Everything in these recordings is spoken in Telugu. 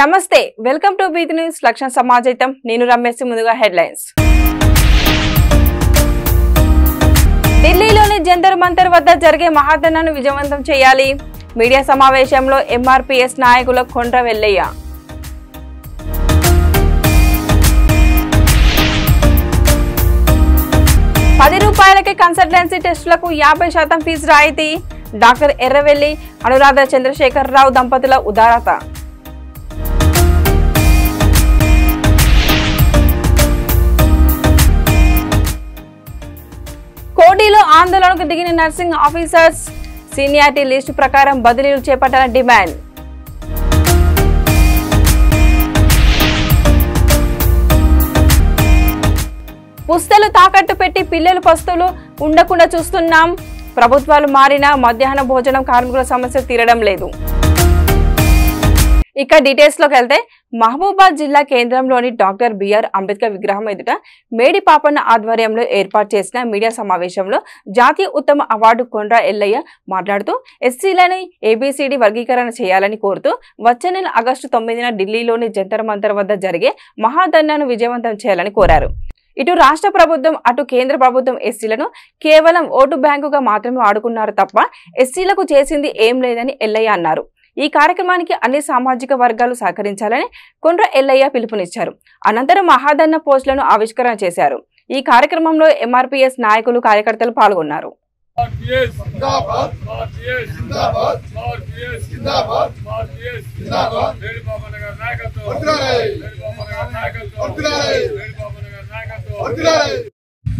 నమస్తే వెల్కమ్ టు బీత్ న్యూస్ లక్షణ సమాజైతం నేను రమేష్ ముందుగా హెడ్లైన్స్ ఢిల్లీలోని జంతర్ మంతర్ వద్ద జరిగే మహాధర్నాను విజయవంతం చేయాలి మీడియా సమావేశంలో ఎంఆర్పీఎస్ నాయకుల కొండ్ర వెల్లయ్య 10 రూపాయలకే కన్సల్టెన్సీ టెస్టులకు 50% ఫీజు రాయితీ డాక్టర్ ఎర్రవెల్లి అనురాధ చంద్రశేఖర్ రావు దంపతుల ఉదారత కోడిలో ఆందోళనకు దిగిన నర్సింగ్ ఆఫీసర్స్ సీనియారిటీ లిస్టు ప్రకారం బదిలీలు చేపట్టాలని డిమాండ్ పుస్తలు తాకట్టు పెట్టి పిల్లలు పస్తులు ఉండకుండా చూస్తున్నాం ప్రభుత్వాలు మారినా మధ్యాహ్న భోజనం కార్మికుల సమస్య తీరడం లేదు ఇక డీటెయిల్స్ లోకి వెళ్తే మహబూబాద్ జిల్లా కేంద్రంలోని డాక్టర్ బిఆర్ అంబేద్కర్ విగ్రహం ఎదుట మేడి పాపన్న ఆధ్వర్యంలో ఏర్పాటు చేసిన మీడియా సమావేశంలో జాతీయ ఉత్తమ అవార్డు కొండ్ర ఎల్లయ్య మాట్లాడుతూ ఎస్సీలని ఏబిసిడి వర్గీకరణ చేయాలని కోరుతూ వచ్చే నెల ఆగస్టు 9న ఢిల్లీలోని జంతర్ మంతర్ వద్ద జరిగే మహాధర్నాను విజయవంతం చేయాలని కోరారు ఇటు రాష్ట్ర ప్రభుత్వం అటు కేంద్ర ప్రభుత్వం ఎస్సీలను కేవలం ఓటు బ్యాంకుగా మాత్రమే వాడుకున్నారు తప్ప ఎస్సీలకు చేసింది ఏం లేదని ఎల్లయ్య అన్నారు ఈ కార్యక్రమానికి అన్ని సామాజిక వర్గాలు సహకరించాలని కొండ్ర ఎల్లయ్య పిలుపునిచ్చారు అనంతరం మహాధర్నా పోస్టులను ఆవిష్కరణ చేశారు ఈ కార్యక్రమంలో ఎంఆర్పీఎస్ నాయకులు కార్యకర్తలు పాల్గొన్నారు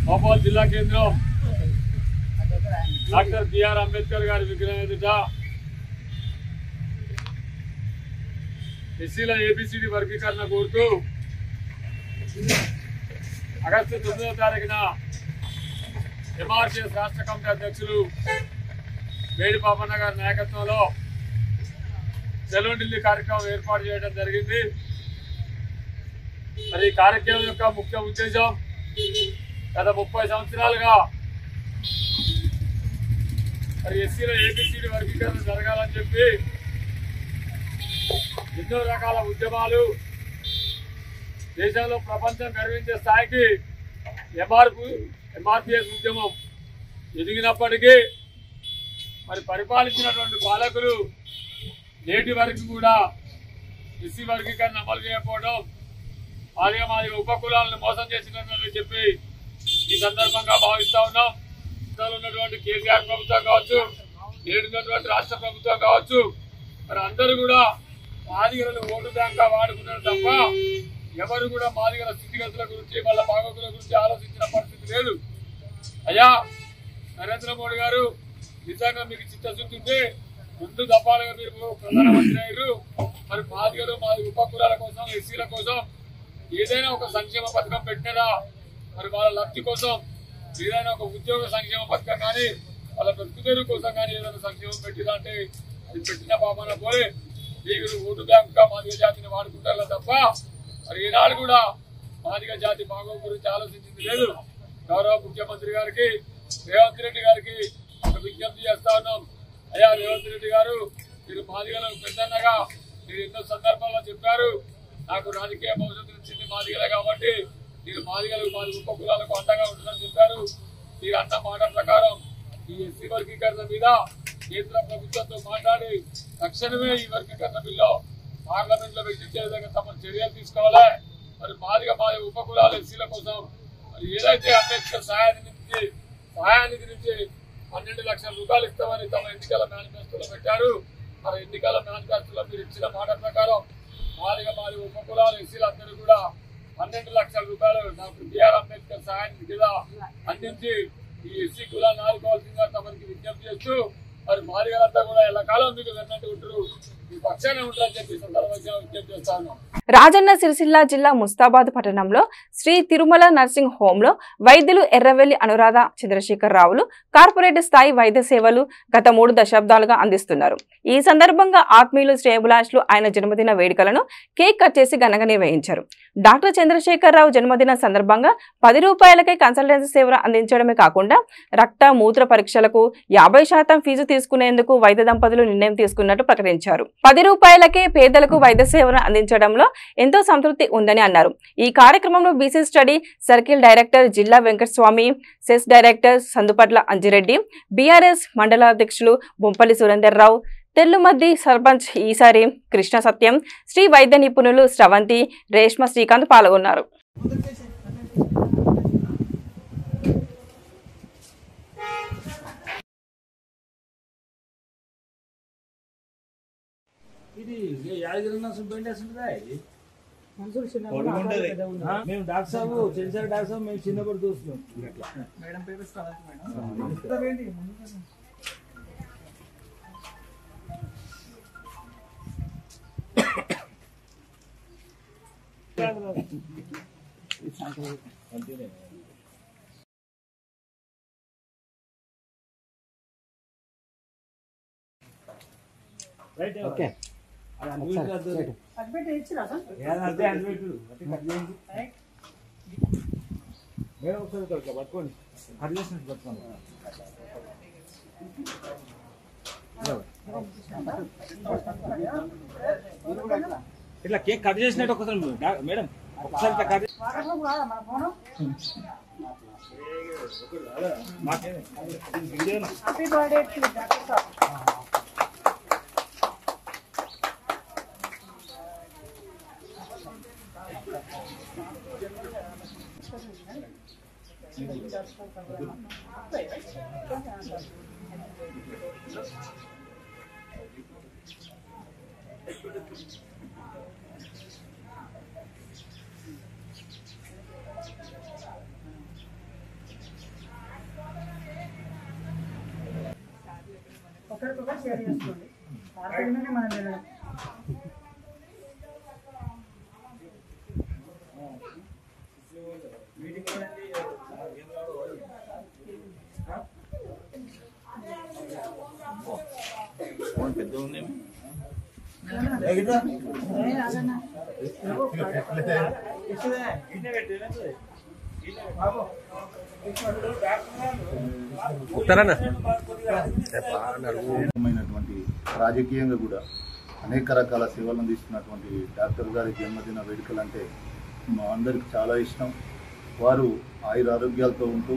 మహబూబాద్ జిల్లా కేంద్రం డాక్టర్ బిఆర్ అంబేద్కర్ గారి విగ్రహం ఎదుట ఎస్సీల ఏబిసిడి వర్గీకరణ కోరుతూ ఆగస్టు 9వ తారీఖున ఎంఆర్పీఎస్ రాష్ట్ర కమిటీ అధ్యక్షులు మేడి పాపన్న గారి నాయకత్వంలో చలో ఢిల్లీ కార్యక్రమం ఏర్పాటు చేయడం జరిగింది. మరి ఈ కార్యక్రమం యొక్క ముఖ్య ఉద్దేశం గత 30 సంవత్సరాలుగా మరి ఎస్సీల ఏబిసిడి వర్గీకరణ జరగాలని చెప్పి ఎన్నో రకాల ఉద్యమాలు దేశంలో ప్రపంచం గర్వించే స్థాయికి ఎంఆర్పీఎస్ ఉద్యమం ఎదిగినప్పటికీ మరి పరిపాలించినటువంటి పాలకులు నేటి వరకు కూడా ఎస్సీ వర్గీకరణ అమలు చేయకపోవడం మాది ఉపకులాలను మోసం చేసినట్టు చెప్పి ఈ సందర్భంగా భావిస్తా ఉన్నాం. ఉన్నటువంటి కేసీఆర్ ప్రభుత్వం కావచ్చు, నేడున్నటువంటి రాష్ట్ర ప్రభుత్వం కావచ్చు, మరి అందరూ కూడా మాదిగలను ఓటు బ్యాంక్గా వాడుకున్నారు తప్ప ఎవరు కూడా మాదిగల స్థితిగతుల గురించి వాళ్ళ బాగోగుల గురించి ఆలోచించిన పరిస్థితి లేదు. అయ్యా నరేంద్ర మోడీ గారు నిజంగా మీకు చిత్తశుద్ధి ఉంటే ముందు దఫాలుగా మీరు ప్రధానమంత్రి అయ్యారు. మరి మాదిగలు మాది ఉపకులాల కోసం ఎస్సీల కోసం ఏదైనా ఒక సంక్షేమ పథకం పెట్టినారా, మరి వాళ్ళ లబ్ధి కోసం ఏదైనా ఒక ఉద్యోగ సంక్షేమ పథకం కానీ వాళ్ళ బ్రతుకుదేరు కోసం కానీ ఏదైనా సంక్షేమం పెట్టినా అంటే అది పెట్టిన పాపన పోయి మీరు ఓటు బ్యాంకుగా మాదిగ జాతిని వాడుకుంటారా తప్ప మరి ఈనాడు కూడా మాదిగ జాతి బాగో గురించి ఆలోచించింది లేదు. గౌరవ ముఖ్యమంత్రి గారికి రేవంత్ రెడ్డి గారికి ఒక విజ్ఞప్తి చేస్తా ఉన్నాం. అయ్యా రేవంత్ రెడ్డి గారు, మీరు మాదిగలకు పెద్దన్నగా మీరు ఎన్నో సందర్భాల్లో చెప్పారు, నాకు రాజకీయ భవిష్యత్తు ఇచ్చింది మాదిగలే కాబట్టి మీరు మాదిగలకు మాది ఉపకులాలకు అండగా ఉంటుందని చెప్పారు. మీరు అన్న మాట ప్రకారం ఈ ఎస్సీ వర్గీకరణ మీద కేంద్ర ప్రభుత్వంతో మాట్లాడి తక్షణమే ఈ వర్గీకరణ బిల్లు పార్లమెంట్ లో వెచ్చించే విధంగా తమ చర్యలు తీసుకోవాలి. మరి మాది ఉపకులాల ఎస్సీల కోసం మరి ఏదైతే అంబేద్కర్ సహాయానికి నుంచి 12 లక్షల రూపాయలు ఇస్తామని తమ ఎన్నికల మేనిఫెస్టోలో పెట్టారు. మరి ఎన్నికల మేనిఫెస్టోలో మీరు ఇచ్చిన మాట ప్రకారం మాది ఉపకులాల ఎస్సీలందరూ కూడా 12 లక్షల రూపాయలు డాక్టర్ బిఆర్ అంబేద్కర్ సహాయానికి కింద అందించి ఈ ఎస్సీ కులాన్ని ఆదుకోవాల్సిందిగా తమకి విజ్ఞప్తి చేస్తూ మరి మాదిగలంతా కూడా ఎల్లకాలం మీకు వెన్నట్టు ఉంటారు, మీ పక్షానే ఉంటారని చెప్పి సందర్భంగా విజ్ఞప్తి చేస్తాను. రాజన్న సిరిసిల్ల జిల్లా ముస్తాబాద్ పట్టణంలో శ్రీ తిరుమల నర్సింగ్ హోంలో వైద్యులు ఎర్రవెల్లి అనురాధ చంద్రశేఖర్ రావులు కార్పొరేట్ స్థాయి వైద్య సేవలు గత 3 దశాబ్దాలుగా అందిస్తున్నారు. ఈ సందర్భంగా ఆత్మీయులు శ్రేయోభిలాషులు ఆయన జన్మదిన వేడుకలను కేక్ కట్ చేసి ఘనంగా నిర్వహించారు. డాక్టర్ చంద్రశేఖర్ రావు జన్మదిన సందర్భంగా 10 రూపాయలకే కన్సల్టెన్సీ సేవలు అందించడమే కాకుండా రక్త మూత్ర పరీక్షలకు 50% ఫీజు తీసుకునేందుకు వైద్య దంపతులు నిర్ణయం తీసుకున్నట్టు ప్రకటించారు. 10 రూపాయలకే పేదలకు వైద్య సేవలను అందించడంలో ఎంతో సంతృప్తి ఉందని అన్నారు. ఈ కార్యక్రమంలో బీసీ స్టడీ సర్కిల్ డైరెక్టర్ జిల్లా Venkataswamy, cess director Sandupatla Anjireddy, BRS మండలాధ్యక్షులు బొంపల్లి సురేందర్రావు, తెల్లుమద్ది సర్పంచ్ ఈసారి కృష్ణ సత్యం, శ్రీ వైద్య నిపుణులు స్రవంతి, రేష్మ శ్రీకాంత్ పాల్గొన్నారు. మేము డాక్టర్ సాబు చెంచారు డాక్టర్ సాబు మేము చిన్నప్పుడు చూస్తున్నాం. ఓకే పట్టుకోండి ఇట్లా కేక్ కట్ చేసినట్టు ఒకసారి మేడం ఒకసారి కట్ ఒకరికొకరు షేర్ చేసుకోండి. ఆర్థికంగానే మనం వెళ్ళడం. రాజకీయంగా కూడా అనేక రకాల సేవలు అందిస్తున్నటువంటి డాక్టర్ గారి జన్మదిన వేడుకలు అంటే మా అందరికి చాలా ఇష్టం. వారు ఆయురారోగ్యాలతో ఉంటూ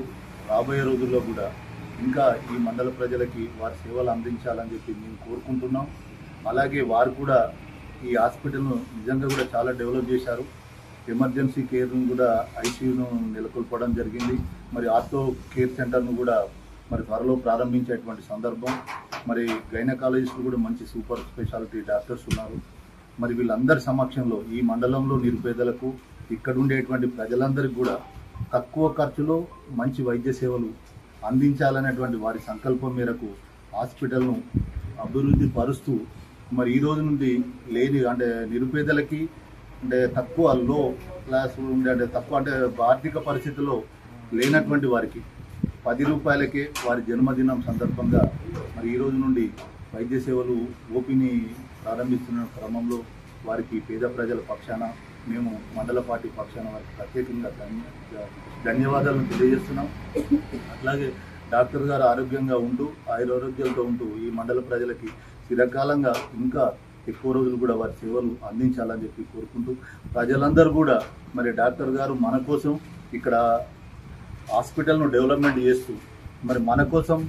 రాబోయే రోజుల్లో కూడా ఇంకా ఈ మండల ప్రజలకి వారి సేవలు అందించాలని చెప్పి మేము కోరుకుంటున్నాం. అలాగే వారు కూడా ఈ హాస్పిటల్ను నిజంగా కూడా చాలా డెవలప్ చేశారు. ఎమర్జెన్సీ కేర్ను కూడా ఐసీయూను నెలకొల్పడం జరిగింది. మరి ఆర్థో కేర్ సెంటర్ను కూడా మరి త్వరలో ప్రారంభించేటువంటి సందర్భం. మరి గైనకాలజిస్టులు కూడా మంచి సూపర్ స్పెషాలిటీ డాక్టర్స్ ఉన్నారు. మరి వీళ్ళందరి సమక్షంలో ఈ మండలంలో నిరుపేదలకు ఇక్కడ ఉండేటువంటి ప్రజలందరికీ కూడా తక్కువ ఖర్చులో మంచి వైద్య సేవలు అందించాలనేటువంటి వారి సంకల్పం మేరకు హాస్పిటల్ను అభివృద్ధి పరుస్తూ మరి ఈ రోజు నుండి లేని అంటే నిరుపేదలకి అంటే తక్కువ లో క్లాస్ ఉండే అంటే తక్కువ అంటే ఆర్థిక పరిస్థితుల్లో లేనటువంటి వారికి 10 రూపాయలకే వారి జన్మదినం సందర్భంగా మరి ఈ రోజు నుండి వైద్య సేవలు ఓపీని ప్రారంభిస్తున్న క్రమంలో వారికి పేద ప్రజల పక్షాన మేము మండల పార్టీ పక్షాన వారికి ప్రత్యేకంగా ధన్యవాదాలను తెలియజేస్తున్నాం. అట్లాగే డాక్టర్ గారు ఆరోగ్యంగా ఉంటూ ఆయురారోగ్యాలతో ఉంటూ ఈ మండల ప్రజలకి చిరకాలంగా ఇంకా ఎక్కువ రోజులు కూడా వారి సేవలు అందించాలని చెప్పి కోరుకుంటూ ప్రజలందరూ కూడా మరి డాక్టర్ గారు మన కోసం ఇక్కడ హాస్పిటల్ను డెవలప్మెంట్ చేస్తూ మరి మన కోసం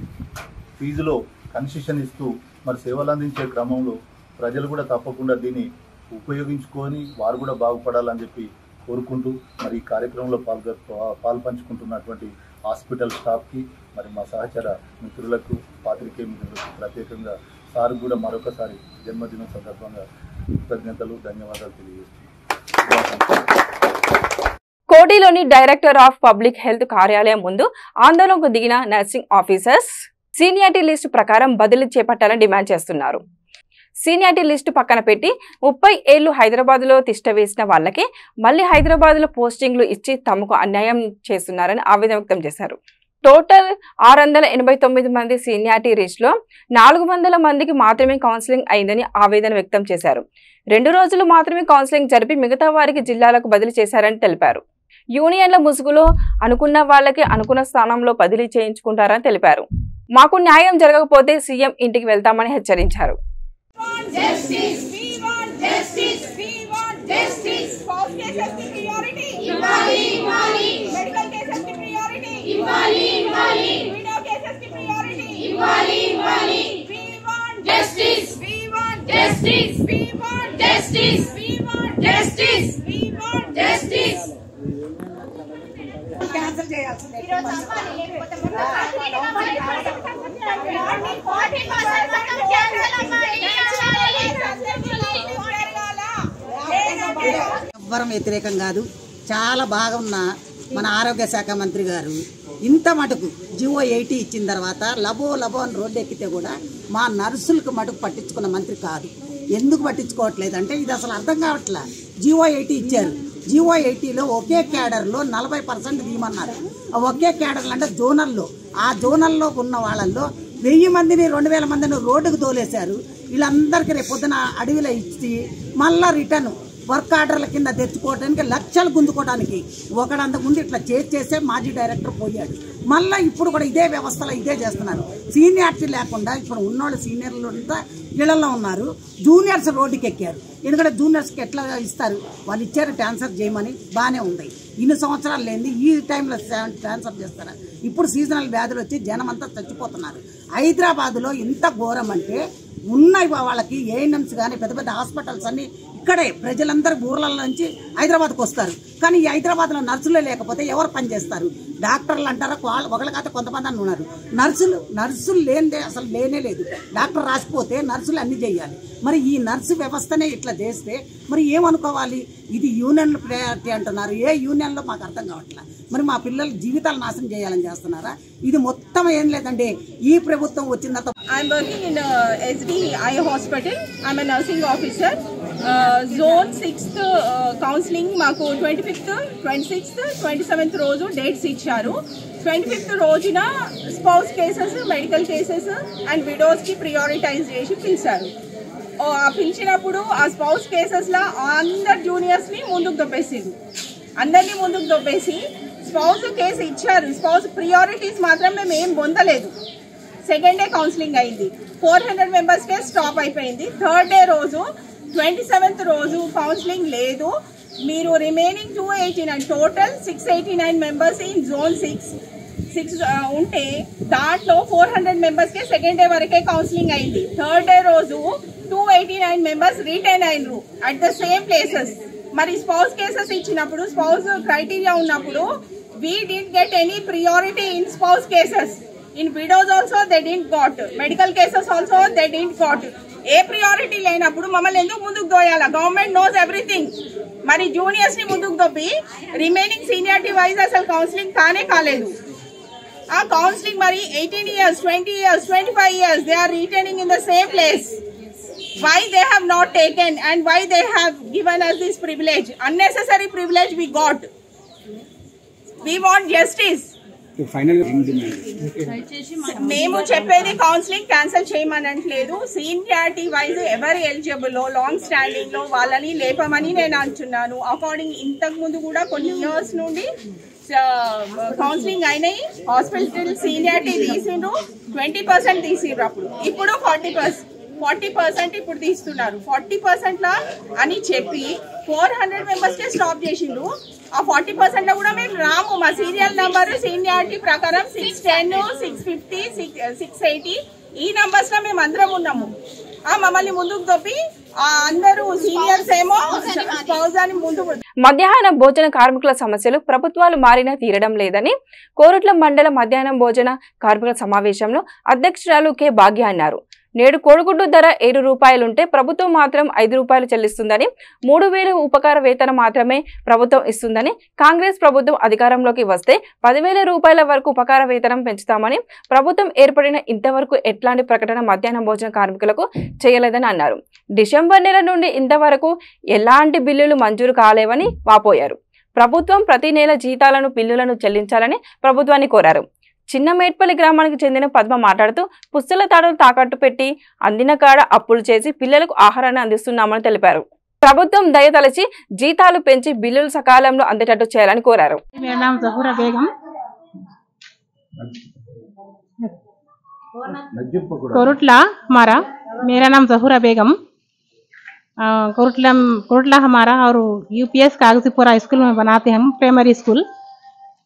ఫీజులో కన్సెషన్ ఇస్తూ మరి సేవలు అందించే క్రమంలో ప్రజలు కూడా తప్పకుండా దీన్ని ఉపయోగించుకొని వారు కూడా బాగుపడాలని చెప్పి కోరుకుంటూ మరి ఈ కార్యక్రమంలో పాల్పంచుకుంటున్నటువంటి హాస్పిటల్ స్టాఫ్కి మరి మా సహచర మిత్రులకు పాత్రికేయ మిత్రులకు ప్రత్యేకంగా సార్ కూడా మరొకసారి జన్మదినం సందర్భంగా కృతజ్ఞతలు ధన్యవాదాలు తెలియజేస్తున్నాను. కోటిలోని డైరెక్టర్ ఆఫ్ పబ్లిక్ హెల్త్ కార్యాలయం ముందు ఆందోళనకు దిగిన నర్సింగ్ ఆఫీసర్స్ సీనియారిటీ లిస్టు ప్రకారం బదిలీ చేపట్టాలని డిమాండ్ చేస్తున్నారు. సీనియారిటీ లిస్టు పక్కన పెట్టి 30 ఏళ్లు హైదరాబాద్లో తిష్ట వేసిన వాళ్ళకి మళ్ళీ హైదరాబాద్లో పోస్టింగ్లు ఇచ్చి తమకు అన్యాయం చేస్తున్నారని ఆవేదన వ్యక్తం చేశారు. టోటల్ 689 మంది సీనియారిటీ లిస్టులో 400 మందికి మాత్రమే కౌన్సిలింగ్ అయిందని ఆవేదన వ్యక్తం చేశారు. 2 రోజులు మాత్రమే కౌన్సిలింగ్ జరిపి మిగతా వారికి జిల్లాలకు బదిలీ చేశారని తెలిపారు. యూనియన్ల ముసుగులో అనుకున్న వాళ్ళకి అనుకున్న స్థానంలో బదిలీ చేయించుకుంటారని తెలిపారు. మాకు న్యాయం జరగకపోతే సీఎం ఇంటికి వెళ్తామని హెచ్చరించారు. క్యాన్సిల్ చేయాల్సిందే. ఎవ్వరం వ్యతిరేకం కాదు. చాలా బాగున్న మన ఆరోగ్య శాఖ మంత్రి గారు ఇంత మటుకు జివో 80 ఇచ్చిన తర్వాత లబో లబో అని రోడ్డు ఎక్కితే కూడా మా నర్సులకు మటుకు పట్టించుకున్న మంత్రి కాదు. ఎందుకు పట్టించుకోవట్లేదు అంటే ఇది అసలు అర్థం కావట్లే. జివో 80 ఇచ్చారు. జివో 80లో ఒకే క్యాడర్లో 40% తీయమన్నారు. ఒకే క్యాడర్లు అంటే జోనల్లో, ఆ జోనల్లో ఉన్న వాళ్ళల్లో 1000 మందిని 2000 మందిని రోడ్డుకు తోలేశారు. వీళ్ళందరికీ రేపు పొద్దున అడవిలో ఇచ్చి మళ్ళా రిటర్న్ వర్క్ ఆర్డర్ల కింద తెచ్చుకోవడానికి లక్షలు గుంజుకోవడానికి ఒకడంతకుముందు ఇట్లా చేసే మాజీ డైరెక్టర్ పోయాడు. మళ్ళీ ఇప్పుడు కూడా ఇదే వ్యవస్థలో ఇదే చేస్తున్నారు. సీనియారిటీ లేకుండా ఇప్పుడు ఉన్నోళ్ళు సీనియర్లు అంతా ఇళ్లలో ఉన్నారు. జూనియర్స్ రోడ్డుకి ఎక్కారు. ఎందుకంటే జూనియర్స్కి ఎట్లా ఇస్తారు? వాళ్ళు ఇచ్చారు ట్రాన్స్ఫర్ చేయమని, బాగానే ఉంది. ఇన్ని సంవత్సరాలు లేని ఈ టైంలో ట్రాన్స్ఫర్ చేస్తారా? ఇప్పుడు సీజనల్ వ్యాధులు వచ్చి జనం అంతా చచ్చిపోతున్నారు. హైదరాబాద్లో ఇంత ఘోరం అంటే ఉన్నాయి వాళ్ళకి ఏఎన్ఎంస్ కానీ పెద్ద పెద్ద హాస్పిటల్స్ అన్నీ ఇక్కడే. ప్రజలందరూ ఊర్ల నుంచి హైదరాబాద్కి వస్తారు. కానీ ఈ హైదరాబాద్లో నర్సులే లేకపోతే ఎవరు పనిచేస్తారు? డాక్టర్లు అంటారా? ఒకళ్ళ కాదు కొంతమంది అని ఉన్నారు. నర్సులు లేనిదే అసలు లేనే లేదు. డాక్టర్ రాసిపోతే నర్సులు అన్ని చేయాలి. మరి ఈ నర్సు వ్యవస్థనే ఇట్లా చేస్తే మరి ఏమనుకోవాలి? ఇది యూనియన్ల ప్రయారిటీ అంటున్నారు. ఏ యూనియన్లో మాకు అర్థం కావట్లేదు. మరి మా పిల్లల జీవితాలు నాశనం చేయాలని చేస్తున్నారా? ఇది మొత్తం ఏం లేదండి. ఈ ప్రభుత్వం వచ్చిన తర్వాత I'm working in SD Eye Hospital. I'm a nursing officer. Zone 6th counseling మాకు 25th, 26th, 27th రోజు డేట్స్ ఇచ్చారు. 25th రోజున spouse cases, medical cases and విడోస్కి ప్రియారిటైజ్ చేసి పిలిచారు. పిలిచినప్పుడు ఆ స్పౌస్ కేసెస్లో అందరు జూనియర్స్ని ముందుకు దొబ్బేసింది. అందరినీ ముందుకు దొబ్బేసి స్పౌస్ కేసు ఇచ్చారు. స్పౌస్ ప్రియారిటీస్ మాత్రం మేము ఏం పొందలేదు. సెకండ్ డే కౌన్సిలింగ్ అయింది. 400 మెంబర్స్కే స్టాప్ అయిపోయింది. థర్డ్ డే రోజు 27th రోజు కౌన్సిలింగ్ లేదు. మీరు remaining 289 total 689 members in zone 6 ఉంటే దాంట్లో 400 మెంబర్స్కే సెకండ్ డే వరకే కౌన్సిలింగ్ అయింది. థర్డ్ డే రోజు 289 మెంబర్స్ రిటైన్ అయినరు అట్ ద సేమ్ ప్లేసెస్. మరి స్పౌస్ కేసెస్ ఇచ్చినప్పుడు, స్పౌస్ క్రైటీరియా ఉన్నప్పుడు we didn't get any priority in spouse cases. In widows also they didn't got. Medical cases also they didn't got. ఏ ప్రియారిటీ లేనప్పుడు మమ్మల్ని ఎందుకు ముందుకు దోయాలా? Government knows everything. మరి జూనియర్స్ ని ముందుకు దొబ్బి రిమైనింగ్ సీనియారిటీ వైజ్ అసలు కౌన్సిలింగ్ కాలేదు. ఆ కౌన్సిలింగ్ మరి 18 years, 20 years, 25 years they are retaining in the same place. Why they have not taken and why they have given us this privilege? Unnecessary privilege we got. We want justice. మేము చెప్పేది కౌన్సిలింగ్ క్యాన్సిల్ చేయమనట్లేదు. సీనియారిటీ వైజ్ ఎవరు ఎలిజిబుల్ లాంగ్ స్టాండింగ్ లో వాళ్ళని లేపమని నేను అంటున్నాను. అకార్డింగ్ ఇంతకు ముందు కూడా కొన్ని ఇయర్స్ నుండి కౌన్సిలింగ్ అయినాయి. హాస్పిటల్ సీనియారిటీ తీసిండ్రు, 20% తీసిండ్రు అప్పుడు. ఇప్పుడు 40% ఇప్పుడు తీస్తున్నారు. 40% లా అని చెప్పి 400 మెంబర్స్ కే స్టాప్ చేసిండ్రు. ఆ 40% లో కూడా మేము రాము. మా సీరియల్ నంబర్ సీనియారిటీ ప్రకారం 610, 650, 680 ఈ నంబర్స్ లో మేము అందరం ఉన్నాము. మమ్మల్ని ముందుకు తప్పి అందరూ సీనియర్స్ ఏమో స్పౌజాన్ని ముందుకు. మధ్యాహ్న భోజన కార్మికుల సమస్యలు ప్రభుత్వాలు మారినా తీరడం లేదని కోరుట్ల మండల మధ్యాహ్నం భోజన కార్మికుల సమావేశంలో అధ్యక్షురాలు కె భాగ్య అన్నారు. నేడు కోడిగుడ్డు ధర 7 రూపాయలుంటే ప్రభుత్వం మాత్రం 5 రూపాయలు చెల్లిస్తుందని, 3000 ఉపకార వేతనం మాత్రమే ప్రభుత్వం ఇస్తుందని, కాంగ్రెస్ ప్రభుత్వం అధికారంలోకి వస్తే 10,000 రూపాయల వరకు ఉపకార వేతనం పెంచుతామని, ప్రభుత్వం ఏర్పడిన ఇంతవరకు ఎట్లాంటి ప్రకటన మధ్యాహ్న భోజన కార్మికులకు చేయలేదని అన్నారు. డిసెంబర్ నెల నుండి ఇంతవరకు ఎలాంటి బిల్లులు మంజూరు కాలేవని వాపోయారు. ప్రభుత్వం ప్రతి నెల జీతాలను బిల్లులను చెల్లించాలని ప్రభుత్వాన్ని కోరారు. చిన్న మేట్పల్లి గ్రామానికి చెందిన పద్మ మాట్లాడుతూ పుస్తల తాడులు తాకట్టు పెట్టి అందిన కాడ అప్పులు చేసి పిల్లలకు ఆహారాన్ని అందిస్తున్నామని తెలిపారు. ప్రభుత్వం దయతలచి జీతాలు పెంచి బిల్లులు సకాలంలో అందేటట్టు చేయాలని కోరారు. कोरुटला हमारा, मेरा नाम जहूरा बेगम। कोरुटला हमारा और यूपीएस कागजीपुरा स्कूल में बनाते हैं हम, प्राइमरी स्कूल।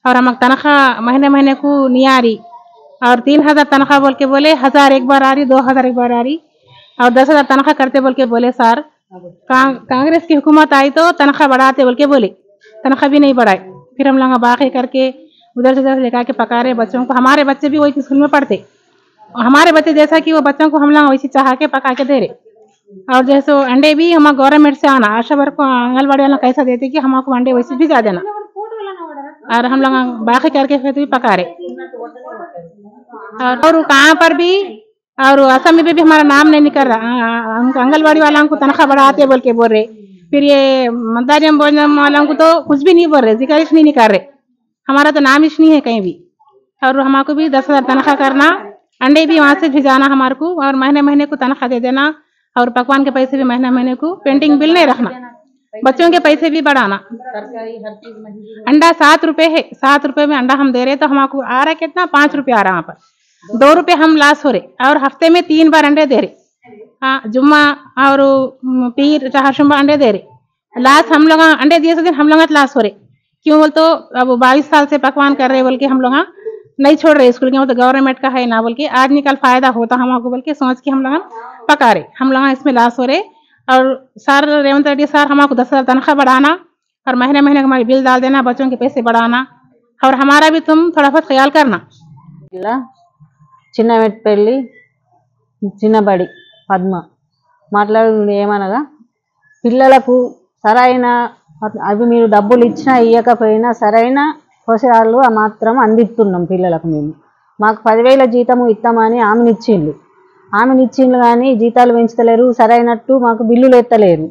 और हम तनख्वाह महीने महीने को नहीं आ रही, और 3,000 तनख्वाह बोल के बोले 1,000 एक बार आ रही, 2,000 एक बार आ रही, और 10,000 तनख्वाह करते बोल के बोले सर कांग्रेस की हुकूमत आई तो तनख्वाह बढ़ाते बोल के बोले, तनख्वाह भी नहीं बढ़ाए। फिर हम लोग बाकी करके उधर से लेकर के पका रहे बच्चों को। हमारे बच्चे भी वही स्कूल में पढ़ते, हमारे बच्चे जैसा कि वो बच्चों को हम लोग वैसे चाह के पका के दे रहे। और जैसे अंडे भी हम गवर्नमेंट से आना, आशा वर्क को आंगनबाड़ी वाला कैसा देते कि हमको अंडे वैसे भी जा देना, और हम लोग बाकी करके फिर भी पका रहे। और कहाँ पर भी, और असम में भी हमारा नाम नहीं निकल रहा। आंगनबाड़ी वालों को तनख्वाह बढ़ाते बोल के बोल रहे, फिर ये मध्याह्न भोजन वालों को तो कुछ भी नहीं बोल रहे, जिक्र नहीं निकाल रहे, हमारा तो नाम इस नहीं है कहीं भी। और हमको भी 10,000 तनख्वाह करना, अंडे भी वहाँ से भिजाना हमारे को, और महीने महीने को तनख्वाह दे देना, और पकवान के पैसे भी महीने महीने को, पेंटिंग बिल नहीं रखना, बच्चों के पैसे भी बढ़ाना। अंडा 7 रुपए है, 7 रुपए में अंडा हम दे रहे, तो हमको आ रहा है कितना, 5 रुपए आ रहा है वहाँ पर, 2 रुपए हम लाश हो रहे, और हफ्ते में 3 बार अंडे दे रहे। हाँ, जुम्मा और पीर चाहशुम्बा अंडे दे रहे, लाश हम लोग अंडे दिए दिन हम लोग लाश हो रहे। क्यों बोल तो अब 22 साल से पकवान कर रहे बोल के हम लोग नहीं छोड़ रहे स्कूल के, तो गवर्नमेंट का है ना बोल के, आज निकल फायदा होता हमको बोल के सोच के हम लोग पका रहे, हम लोग इसमें लाश हो रहे। और सर रेवंत रेड्डी सर हमको 10,000 तनख्वाह बढ़ाना, और महीने महीने हमारे बिल डाल देना, बच्चों के पैसे बढ़ाना, और हमारा भी तुम थोड़ा बहुत ख्याल करना। చిన్న మెట్పల్లి చిన్నబడి పద్మ మాట్లాడుతుంది ఏమనగా, పిల్లలకు సరైన అవి మీరు డబ్బులు ఇచ్చినా ఇవ్వకపోయినా సరైన పోషకాలు మాత్రం అందిస్తున్నాం పిల్లలకు. మాకు 10,000 జీతము ఇస్తామని ఆమెనిచ్చిండ్రు కానీ జీతాలు పెంచుతలేరు, సరైనట్టు మాకు బిల్లులు ఎత్తలేరు.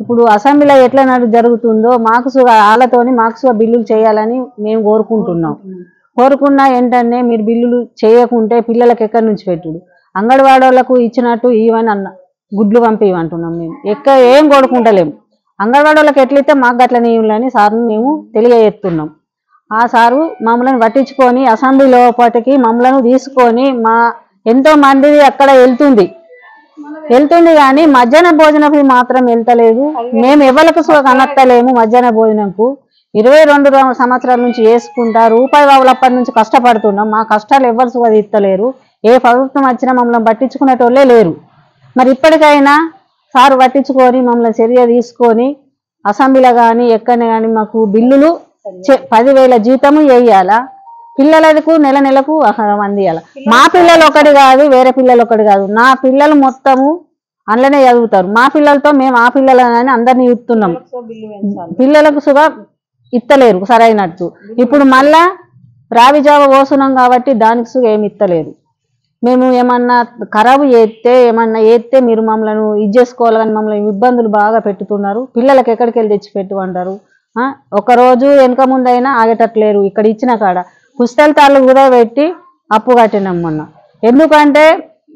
ఇప్పుడు అసెంబ్లీలో ఎట్లా జరుగుతుందో మాకు వాళ్ళతోని మాకు బిల్లులు చేయాలని మేము కోరుకుంటున్నాం. కోరుకున్నా ఏంటంటే మీరు బిల్లులు చేయకుంటే పిల్లలకు ఎక్కడి నుంచి పెట్టుడు, అంగన్వాడీ వాళ్ళకు ఇచ్చినట్టు ఇవని అన్న గుడ్లు పంపివంటున్నాం. మేము ఏం కోరుకుంటలేము, అంగన్వాడీ వాళ్ళకి ఎట్లయితే మాకు అట్లనే ఇవ్వాలని సార్ని మేము తెలియజేస్తున్నాం. ఆ సారు మమ్మల్ని పట్టించుకొని అసెంబ్లీ లోపటికి మమ్మల్ని తీసుకొని ఎంతో మంది అక్కడ వెళ్తుంది కానీ మధ్యాహ్న భోజనకు మాత్రం వెళ్తలేదు. మేము ఎవరికి కనెక్తలేము. మధ్యాహ్న భోజనంకు 22 సంవత్సరాల నుంచి వేసుకుంటా రూపాయి వావులప్పటి నుంచి కష్టపడుతున్నాం. మా కష్టాలు ఎవరు తీర్చలేరు. ఏ ప్రభుత్వం వచ్చినా మమ్మల్ని పట్టించుకునేటోళ్ళే లేరు. మరి ఇప్పటికైనా సారు పట్టించుకొని మమ్మల్ని చర్య తీసుకొని అసెంబ్లీలో కానీ ఎక్కడనే కానీ మాకు బిల్లులు 10,000 జీతము వేయాలా, పిల్లలకు నెలకు అందియాల. మా పిల్లలు ఒకటి కాదు, వేరే పిల్లలు ఒకటి కాదు, నా పిల్లలు మొత్తము అందులోనే చదువుతారు. మా పిల్లలతో మేము ఆ పిల్లలని అందరినీ ఇస్తున్నాం. పిల్లలకు సుగా ఇత్తలేరు సరైనట్టు. ఇప్పుడు మళ్ళా రావిజావ పోస్తున్నాం కాబట్టి దానికి సుగా ఏమి ఇత్తలేరు. మేము ఏమన్నా ఖరాబు ఏమన్నా చేస్తే మీరు మమ్మల్ని ఇది చేసుకోవాలి కానీ మమ్మల్ని ఇబ్బందులు బాగా పెట్టుతున్నారు. పిల్లలకు ఎక్కడికి వెళ్ళి తెచ్చి పెట్టుకుంటారు. ఒకరోజు వెనక ముందైనా ఆగేటట్లేరు. ఇక్కడ ఇచ్చిన కాడ పుస్తల తాళ్ళు కూడా పెట్టి అప్పు కట్టినాం మొన్న. ఎందుకంటే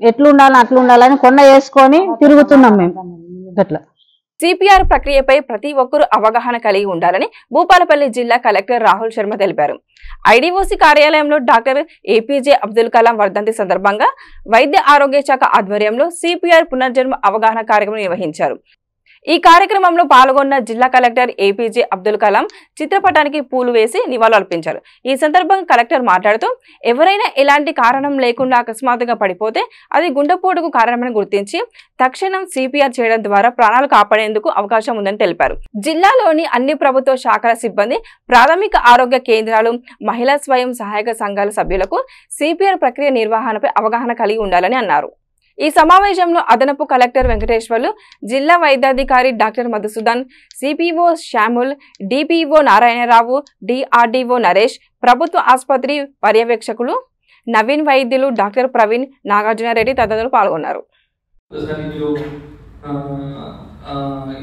ఎట్లుండాలని అట్లుండాలని కొండ వేసుకొని తిరుగుతున్నాం మేము. అట్లా సిపిఆర్ ప్రక్రియపై ప్రతి ఒక్కరూ అవగాహన కలిగి ఉండాలని భూపాలపల్లి జిల్లా కలెక్టర్ రాహుల్ శర్మ తెలిపారు. ఐడిఓసి కార్యాలయంలో డాక్టర్ ఏపీజే అబ్దుల్ కలాం వర్ధంతి సందర్భంగా వైద్య ఆరోగ్య శాఖ ఆధ్వర్యంలో సిపిఆర్ పునర్జన్మ అవగాహన కార్యక్రమం నిర్వహించారు. ఈ కార్యక్రమంలో పాల్గొన్న జిల్లా కలెక్టర్ ఏపీజే అబ్దుల్ కలాం చిత్రపటానికి పూలు వేసి నివాళులర్పించారు. ఈ సందర్భంగా కలెక్టర్ మాట్లాడుతూ ఎవరైనా ఎలాంటి కారణం లేకుండా అకస్మాత్తుగా పడిపోతే అది గుండెపోటుకు కారణమని గుర్తించి తక్షణం సిపిఆర్ చేయడం ద్వారా ప్రాణాలు కాపాడేందుకు అవకాశం ఉందని తెలిపారు. జిల్లాలోని అన్ని ప్రభుత్వ శాఖల సిబ్బంది, ప్రాథమిక ఆరోగ్య కేంద్రాలు, మహిళా స్వయం సహాయక సంఘాల సభ్యులకు సిపిఆర్ ప్రక్రియ నిర్వహణపై అవగాహన కలిగి ఉండాలని అన్నారు. ఈ సమావేశంలో అదనపు కలెక్టర్ వెంకటేశ్వర్లు, జిల్లా వైద్యాధికారి doctor Madhusudan, CPO Samuel, DPO Narayana Rao, DRDO Naresh, ప్రభుత్వ ఆసుపత్రి పర్యవేక్షకులు నవీన్, వైద్యులు డాక్టర్ ప్రవీణ్, నాగార్జునరెడ్డి తదితరులు పాల్గొన్నారు.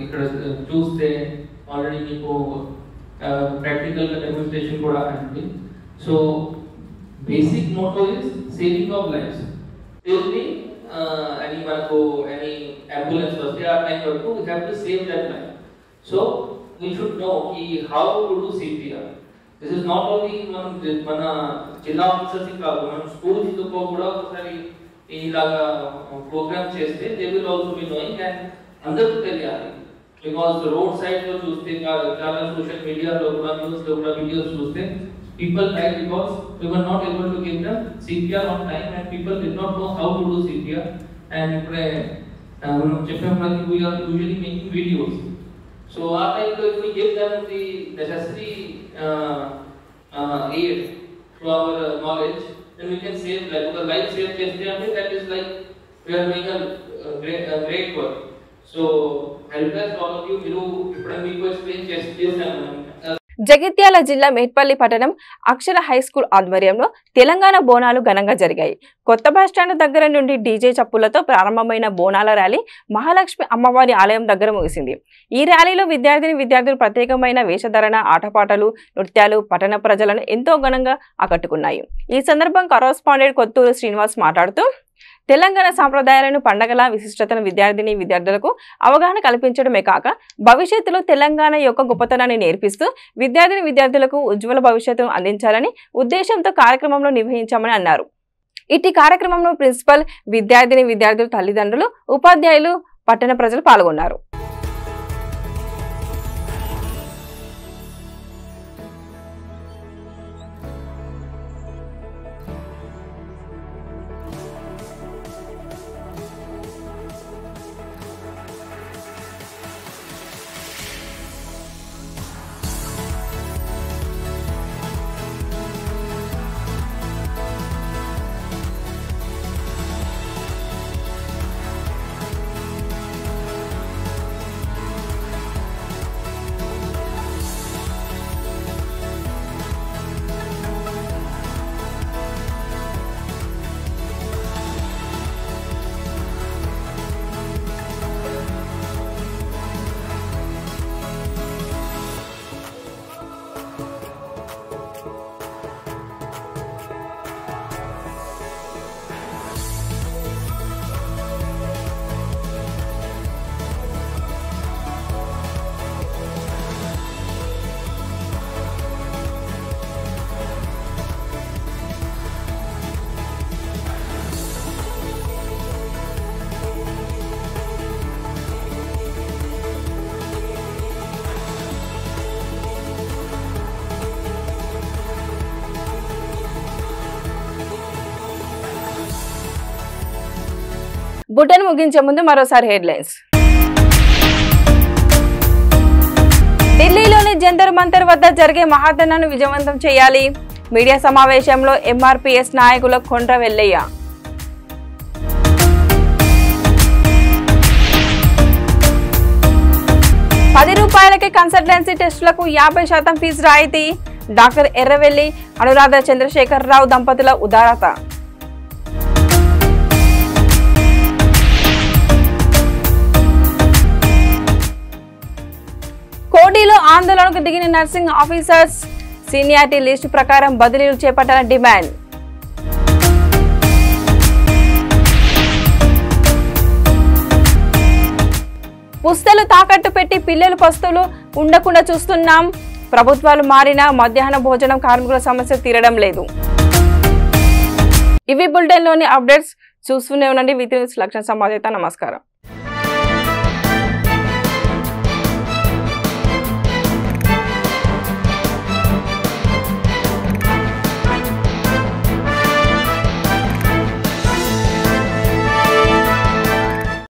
ఇక్కడ చూస్తే ఆల్రెడీ మీకు ప్రాక్టికల్ డెమోన్స్ట్రేషన్ కూడా అయింది. So basic motto is saving of lives. అని మనకు ఎనీ అంబులెన్స్ వస్తే ఆ టైం వరకు we have to save that life. So we should know ఈ how to do CPR. This is not only మన జిల్లా ఆఫీసర్స్ కాదు, మనం స్కూల్స్ కూడా ఒకసారి ఇలాగా ప్రోగ్రామ్ చేస్తే they will also be knowing and అందరికీ తెలియాలి. బికాస్ రోడ్ సైడ్ లో చూస్తే చాలా సోషల్ మీడియాలో కూడా న్యూస్ లో కూడా వీడియోస్ చూస్తే people died because we were not able to give them CPR on time and people did not know how to do CPR. And we are usually making videos. So our time if we give them the necessary aid to our knowledge, then we can save life. Because life save that is like we are doing a great work. So I request all of you, you explain just Jagtial జిల్లా మేట్పల్లి పట్టణం అక్షర హై స్కూల్ ఆధ్వర్యంలో తెలంగాణ బోనాలు ఘనంగా జరిగాయి. కొత్త బస్టాండ్ దగ్గర నుండి డీజే చప్పులతో ప్రారంభమైన బోనాల ర్యాలీ మహాలక్ష్మి అమ్మవారి ఆలయం దగ్గర ముగిసింది. ఈ ర్యాలీలో విద్యార్థులు ప్రత్యేకమైన వేషధారణ, ఆటపాటలు, నృత్యాలు పట్టణ ప్రజలను ఎంతో ఘనంగా ఆకట్టుకున్నాయి. ఈ సందర్భం కరస్పాండెంట్ కొత్తూరు శ్రీనివాస్ మాట్లాడుతూ తెలంగాణ సాంప్రదాయాలను, పండగల విశిష్టతను విద్యార్థులకు అవగాహన కల్పించడమే కాక భవిష్యత్తులో తెలంగాణ యొక్క గొప్పతనాన్ని నేర్పిస్తూ విద్యార్థులకు ఉజ్వల భవిష్యత్తును అందించాలని ఉద్దేశంతో కార్యక్రమంలో నిర్వహించామని అన్నారు. ఇట్టి కార్యక్రమంలో ప్రిన్సిపల్, విద్యార్థులు, తల్లిదండ్రులు, ఉపాధ్యాయులు, పట్టణ ప్రజలు పాల్గొన్నారు. బుటన్ ముగించే ముందు మరోసారి హెడ్లైన్స్. ఢిల్లీలోని జంతర్ మంతర్ వద్ద జరిగే మహాధర్నాను విజయవంతం చేయాలి. మీడియా సమావేశంలో ఎంఆర్పీఎస్ నాయకుల కొండ్ర వెల్లయ్య. ₹10 కన్సల్టెన్సీ టెస్టులకు 50% ఫీజు రాయితీ. డాక్టర్ ఎర్రవెల్లి, అనురాధ చంద్రశేఖరరావు దంపతుల ఉదారత. కోటిలో ఆందోళనకు దిగిన నర్సింగ్ ఆఫీసర్స్. సీనియారిటీ లిస్టు ప్రకారం బదిలీలు చేపట్టాలని డిమాండ్. పుస్తలు తాకట్టు పెట్టి పిల్లలు పస్తులు ఉండకుండా చూస్తున్నాం. ప్రభుత్వాలు మారినా మధ్యాహ్న భోజనం కార్మికుల సమస్య తీరడం లేదు. ఇవి బులెటిన్లోని అప్డేట్స్. చూస్తూనే ఉండండి వీతి న్యూస్. లక్ష్మణ సంపాదిత. నమస్కారం.